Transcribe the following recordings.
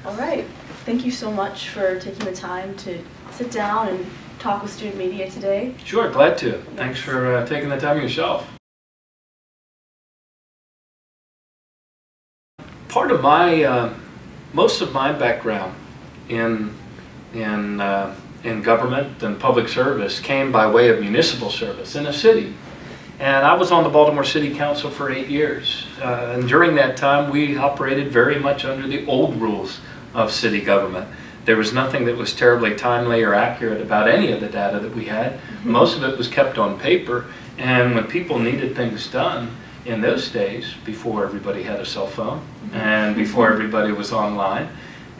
All right. Thank you so much for taking the time to sit down and talk with student media today. Sure, glad to. Thanks for taking the time yourself. Part of my, most of my background in government and public service came by way of municipal service in a city. And I was on the Baltimore City Council for 8 years. And during that time, we operated very much under the old rules of city government. There was nothing that was terribly timely or accurate about any of the data that we had. Most of it was kept on paper. And when people needed things done in those days, before everybody had a cell phone and before everybody was online,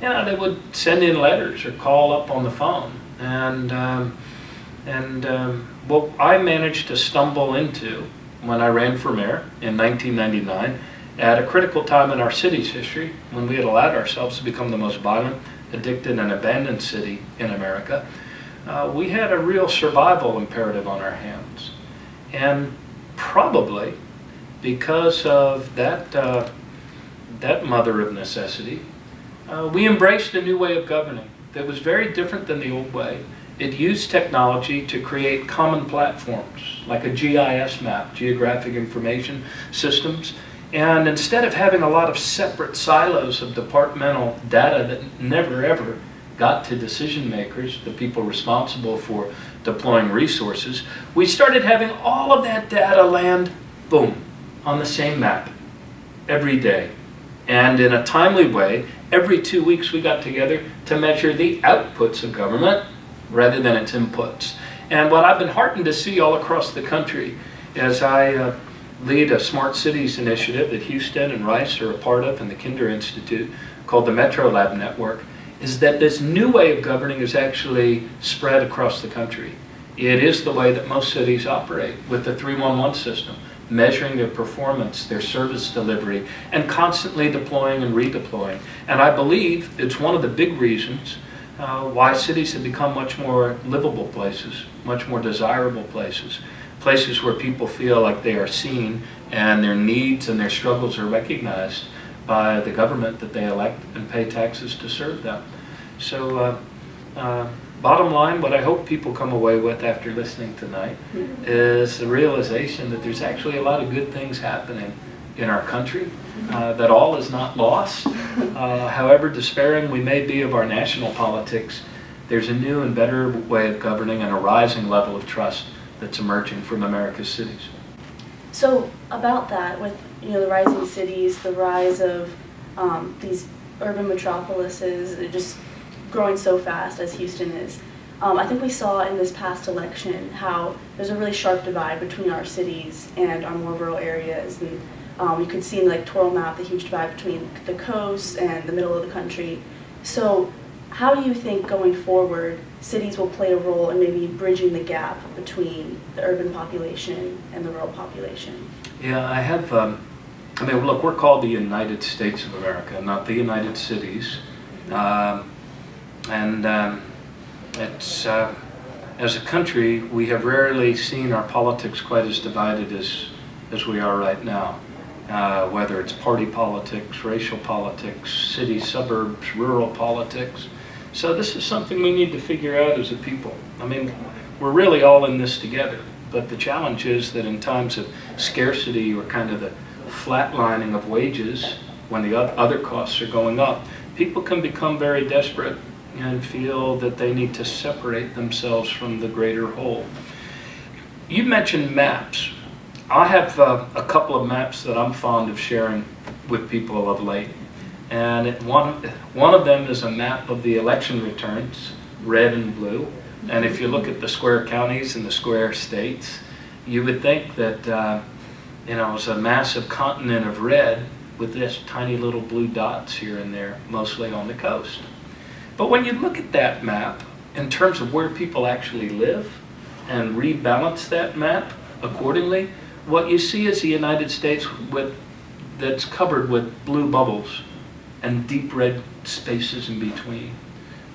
you know, they would send in letters or call up on the phone. What I managed to stumble into when I ran for mayor in 1999, at a critical time in our city's history, when we had allowed ourselves to become the most violent, addicted, and abandoned city in America, we had a real survival imperative on our hands. And probably because of that mother of necessity, we embraced a new way of governing that was very different than the old way. It used technology to create common platforms, like a GIS map, geographic information systems. And instead of having a lot of separate silos of departmental data that never ever got to decision makers, the people responsible for deploying resources, we started having all of that data land, boom, on the same map every day. And in a timely way, every 2 weeks we got together to measure the outputs of government rather than its inputs. And what I've been heartened to see all across the country as I lead a Smart Cities initiative that Houston and Rice are a part of, and the Kinder Institute, called the Metro Lab Network, is that this new way of governing is actually spread across the country. It is the way that most cities operate, with the 311 system, measuring their performance, their service delivery, and constantly deploying and redeploying. And I believe it's one of the big reasons why cities have become much more livable places, much more desirable places, places where people feel like they are seen and their needs and their struggles are recognized by the government that they elect and pay taxes to serve them. So bottom line, what I hope people come away with after listening tonight is the realization that there's actually a lot of good things happening in our country, that all is not lost. However despairing we may be of our national politics, there's a new and better way of governing and a rising level of trust that's emerging from America's cities. So about that, with the rising cities, the rise of these urban metropolises, just growing so fast as Houston is, I think we saw in this past election how there's a really sharp divide between our cities and our more rural areas. And you could see in the electoral map the huge divide between the coast and the middle of the country. So how do you think going forward cities will play a role in maybe bridging the gap between the urban population and the rural population? Yeah, I have, look, we're called the United States of America, not the United Cities. It's, as a country, we have rarely seen our politics quite as divided as we are right now. Whether it's party politics, racial politics, city, suburbs, rural politics. So this is something we need to figure out as a people. I mean, we're really all in this together, but the challenge is that in times of scarcity or kind of the flatlining of wages, when the other costs are going up, people can become very desperate and feel that they need to separate themselves from the greater whole. You mentioned maps. I have a couple of maps that I'm fond of sharing with people of late. And one of them is a map of the election returns, red and blue. And if you look at the square counties and the square states, you would think that it's a massive continent of red with just tiny little blue dots here and there, mostly on the coast. But when you look at that map in terms of where people actually live and rebalance that map accordingly, what you see is the United States that's covered with blue bubbles and deep red spaces in between,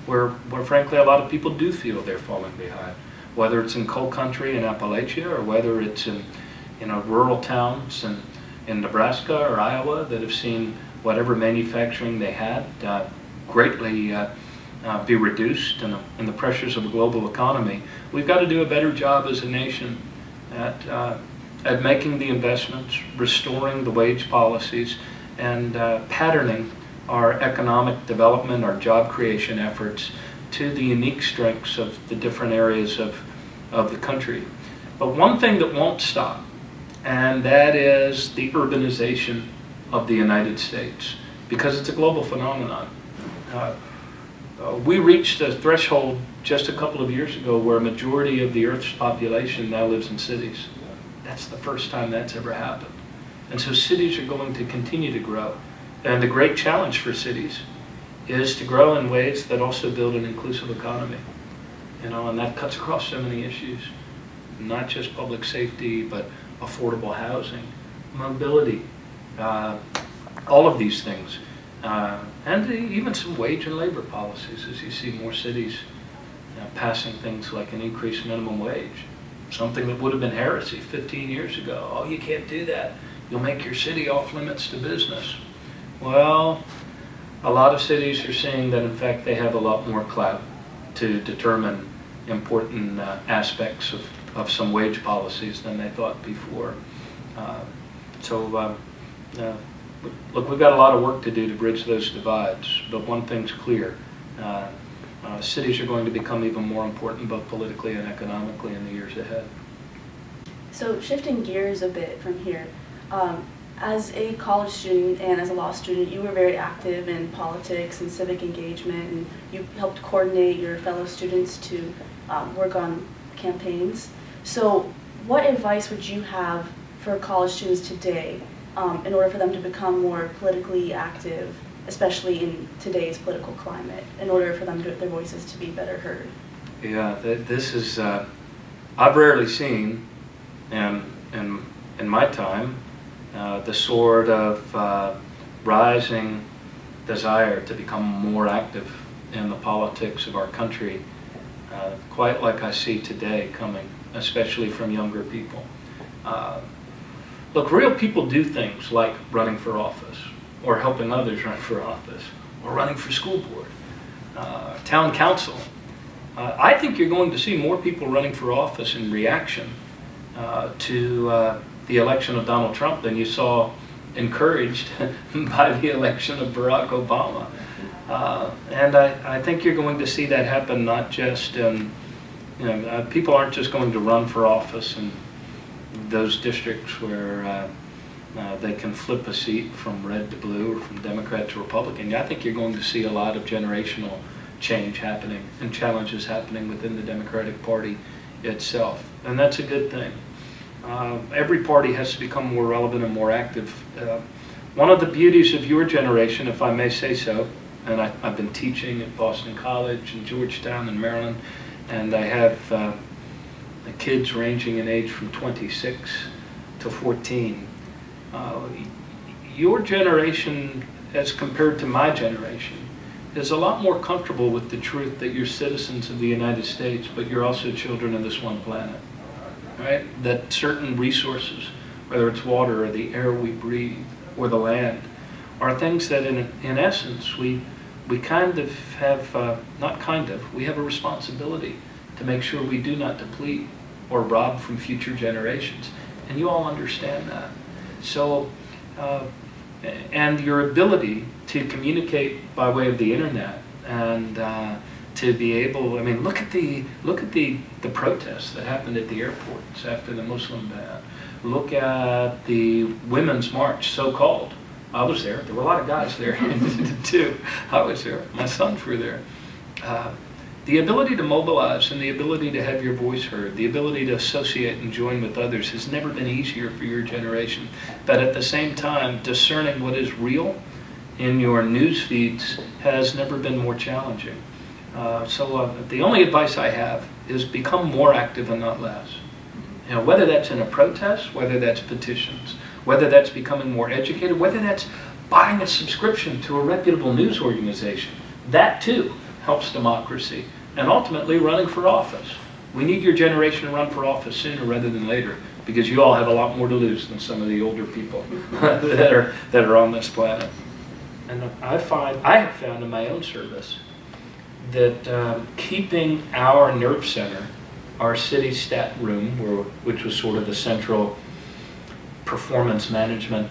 where frankly a lot of people do feel they're falling behind, whether it's in coal country in Appalachia or whether it's in rural towns in Nebraska or Iowa that have seen whatever manufacturing they had greatly be reduced in the pressures of a global economy, we've got to do a better job as a nation at making the investments, restoring the wage policies, and patterning our economic development, our job creation efforts to the unique strengths of the different areas of the country. But one thing that won't stop, and that is the urbanization of the United States, because it's a global phenomenon. We reached a threshold just a couple of years ago where a majority of the Earth's population now lives in cities. That's the first time that's ever happened. And so cities are going to continue to grow. And the great challenge for cities is to grow in ways that also build an inclusive economy. And that cuts across so many issues, not just public safety, but affordable housing, mobility, all of these things. And even some wage and labor policies, as you see more cities passing things like an increased minimum wage, something that would have been heresy 15 years ago. Oh, you can't do that. You'll make your city off limits to business. Well, a lot of cities are saying that in fact they have a lot more clout to determine important aspects of some wage policies than they thought before. Look, we've got a lot of work to do to bridge those divides, but one thing's clear. Cities are going to become even more important both politically and economically in the years ahead. So shifting gears a bit from here, as a college student and as a law student, you were very active in politics and civic engagement, and you helped coordinate your fellow students to work on campaigns. So what advice would you have for college students today in order for them to become more politically active, especially in today's political climate, in order for them to, their voices to be better heard? Yeah, this is, I've rarely seen in my time the sort of rising desire to become more active in the politics of our country, quite like I see today coming, especially from younger people. Look, real people do things like running for office, or helping others run for office, or running for school board, town council. I think you're going to see more people running for office in reaction to the election of Donald Trump than you saw encouraged by the election of Barack Obama. And I think you're going to see that happen not just in, people aren't just going to run for office in those districts where they can flip a seat from red to blue or from Democrat to Republican. I think you're going to see a lot of generational change happening and challenges happening within the Democratic Party itself. And that's a good thing. Every party has to become more relevant and more active. One of the beauties of your generation, if I may say so, and I've been teaching at Boston College and Georgetown and Maryland, and I have kids ranging in age from 26 to 14. Your generation, as compared to my generation, is a lot more comfortable with the truth that you're citizens of the United States, but you're also children of this one planet, right? That certain resources, whether it's water or the air we breathe or the land, are things that in essence we kind of have, we have a responsibility to make sure we do not deplete or rob from future generations. And you all understand that. So, and your ability to communicate by way of the internet and to be able, look at the protests that happened at the airports after the Muslim ban. Look at the Women's March, so-called. I was there. There were a lot of guys there too. I was there. My sons were there. The ability to mobilize and the ability to have your voice heard, the ability to associate and join with others has never been easier for your generation. But at the same time, discerning what is real in your news feeds has never been more challenging. So the only advice I have is become more active and not less. Whether that's in a protest, whether that's petitions, whether that's becoming more educated, whether that's buying a subscription to a reputable news organization, that too helps democracy, and ultimately running for office. We need your generation to run for office sooner rather than later, because you all have a lot more to lose than some of the older people that are on this planet. And I have found in my own service that keeping our nerve center, our city stat room, which was sort of the central performance management,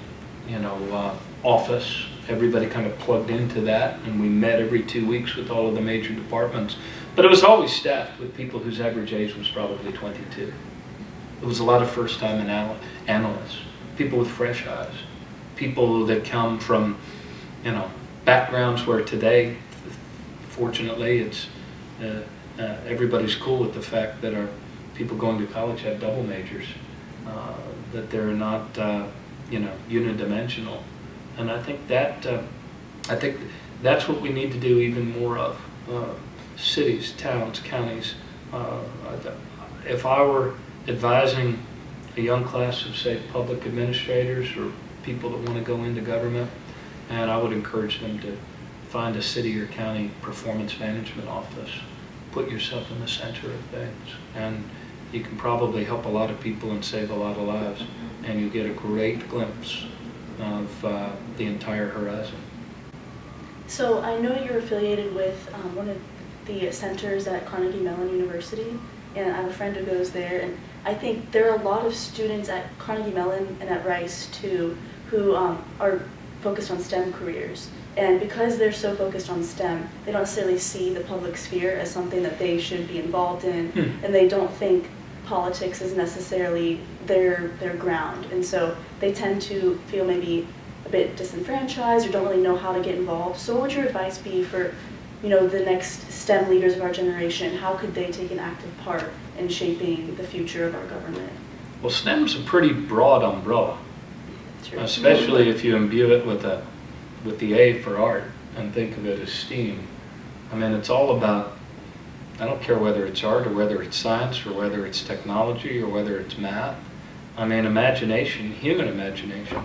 office, everybody kind of plugged into that, and we met every 2 weeks with all of the major departments. But it was always staffed with people whose average age was probably 22. It was a lot of first-time analysts, people with fresh eyes, people that come from, backgrounds where today, fortunately, it's everybody's cool with the fact that our people going to college have double majors, that they're not, unidimensional. And I think that's what we need to do even more of. Cities, towns, counties. If I were advising a young class of, say, public administrators or people that want to go into government, and I would encourage them to find a city or county performance management office. Put yourself in the center of things, and you can probably help a lot of people and save a lot of lives, and you get a great glimpse of the entire horizon. So I know you're affiliated with one of the centers at Carnegie Mellon University, and I have a friend who goes there, and I think there are a lot of students at Carnegie Mellon and at Rice too who are focused on STEM careers. And because they're so focused on STEM, they don't necessarily see the public sphere as something that they should be involved in, and they don't think politics is necessarily their ground. And so they tend to feel maybe a bit disenfranchised or don't really know how to get involved. So what would your advice be for the next STEM leaders of our generation? How could they take an active part in shaping the future of our government? Well, STEM's a pretty broad umbrella, especially if you imbue it with the A for art and think of it as STEAM. I mean, it's all about, I don't care whether it's art or whether it's science or whether it's technology or whether it's math. I mean, imagination, human imagination,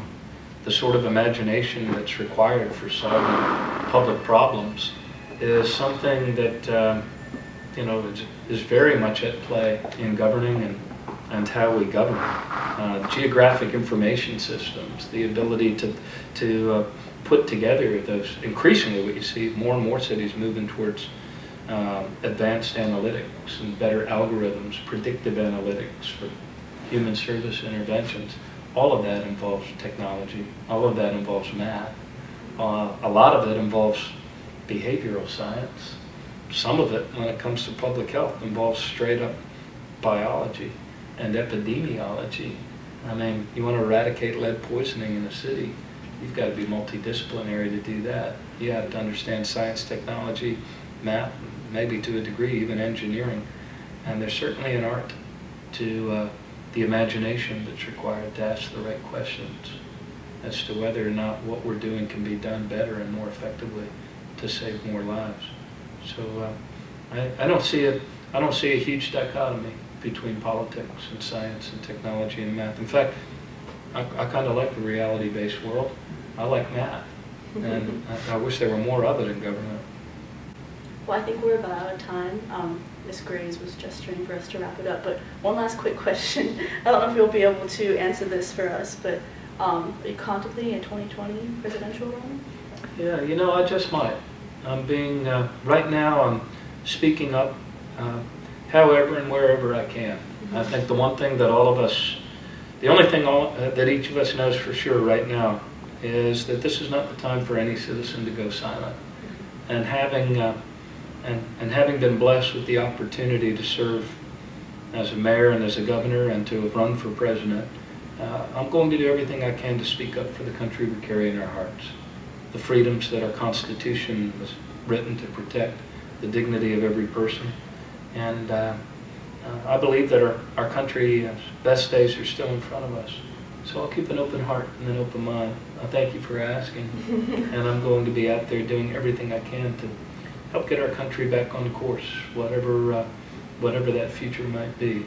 the sort of imagination that's required for solving public problems is something that is very much at play in governing and how we govern. Geographic information systems, the ability to put together those. Increasingly, what you see, more and more cities moving towards advanced analytics and better algorithms, predictive analytics for human service interventions. All of that involves technology. All of that involves math. A lot of it involves behavioral science. Some of it, when it comes to public health, involves straight up biology and epidemiology. I mean, you want to eradicate lead poisoning in a city, you've got to be multidisciplinary to do that. You have to understand science, technology, math, maybe to a degree even engineering. And there's certainly an art to the imagination that's required to ask the right questions as to whether or not what we're doing can be done better and more effectively to save more lives. So I don't see a huge dichotomy between politics and science and technology and math. In fact, I kind of like the reality-based world. I like math, and I wish there were more of it in government. Well, I think we're about out of time. Ms. Graves was gesturing for us to wrap it up, but one last quick question. I don't know if you'll be able to answer this for us, but are you contemplating a 2020 presidential run? Yeah, I just might. I'm being, right now I'm speaking up however and wherever I can. I think the one thing that the only thing that each of us knows for sure right now is that this is not the time for any citizen to go silent. And having been blessed with the opportunity to serve as a mayor and as a governor and to have run for president, I'm going to do everything I can to speak up for the country we carry in our hearts. The freedoms that our Constitution was written to protect, the dignity of every person. And I believe that our country's best days are still in front of us. So I'll keep an open heart and an open mind. I thank you for asking. And I'm going to be out there doing everything I can to help get our country back on course, whatever that future might be.